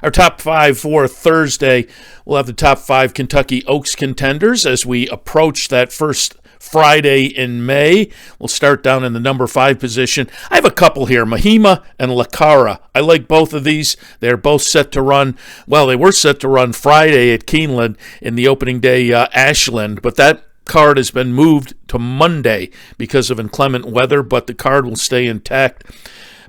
Our top five for Thursday, we'll have the top five Kentucky Oaks contenders as we approach that first Friday in May. We'll start down in the number 5 position. I have a couple here, Mahima and Lacara. I like both of these. They're both set to run. Well, they were set to run Friday at Keeneland in the opening day Ashland, but that card has been moved to Monday because of inclement weather, but the card will stay intact.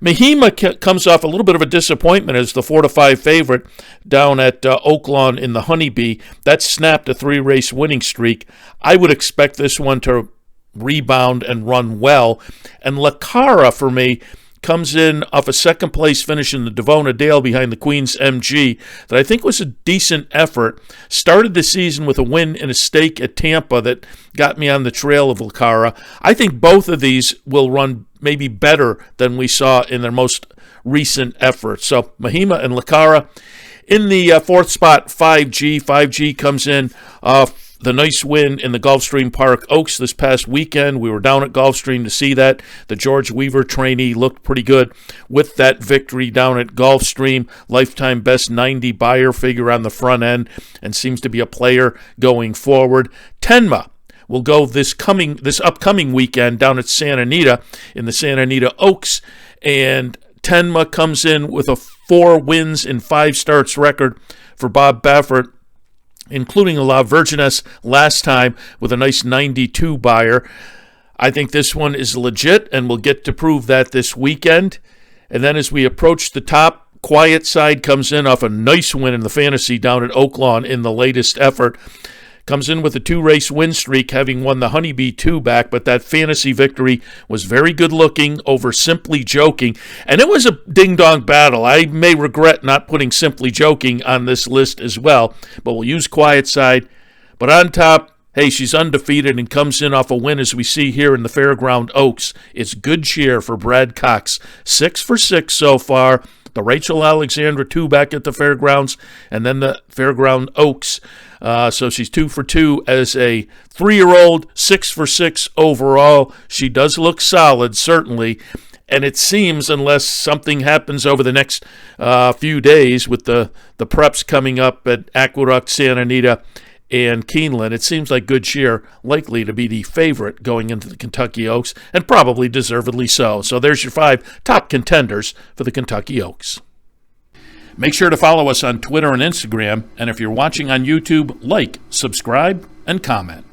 Mahima comes off a little bit of a disappointment as the 4-5 favorite down at Oaklawn in the Honeybee. That snapped a 3-race winning streak. I would expect this one to rebound and run well. And Lacara, for me, comes in off a second-place finish in the Devona Dale behind the Queen's MG that I think was a decent effort. Started the season with a win in a stake at Tampa that got me on the trail of Lacara. I think both of these will run maybe better than we saw in their most recent efforts. So Mahima and Lacara. In the fourth spot, 5G. 5G comes in the nice win in the Gulfstream Park Oaks this past weekend. We were down at Gulfstream to see that. The George Weaver trainee looked pretty good with that victory down at Gulfstream. Lifetime best 90 buyer figure on the front end and seems to be a player going forward. Tenma will go this upcoming weekend down at Santa Anita in the Santa Anita Oaks, and Tenma comes in with a 4 wins in 5 starts record for Bob Baffert, including a La Virgenes last time with a nice 92 buyer. I think this one is legit, and we'll get to prove that this weekend. And then as we approach the top, Quiet Side comes in off a nice win in the Fantasy down at Oaklawn in the latest effort. Comes in with a 2-race win streak, having won the Honeybee 2 back, but that Fantasy victory was very good looking over Simply Joking, and it was a ding-dong battle. I may regret not putting Simply Joking on this list as well, but we'll use Quiet Side. But on top, hey, she's undefeated and comes in off a win as we see here in the Fairground Oaks. It's good cheer for Brad Cox. 6 for 6 so far. The Rachel Alexandra 2 back at the Fairgrounds, and then the Fairground Oaks. So she's 2 for 2 as a 3-year-old, 6 for 6 overall. She does look solid, certainly. And it seems, unless something happens over the next few days with the preps coming up at Aqueduct, Santa Anita, and Keeneland, it seems like Good Cheer likely to be the favorite going into the Kentucky Oaks, and probably deservedly so. So there's your 5 top contenders for the Kentucky Oaks. Make sure to follow us on Twitter and Instagram, and if you're watching on YouTube, like, subscribe, and comment.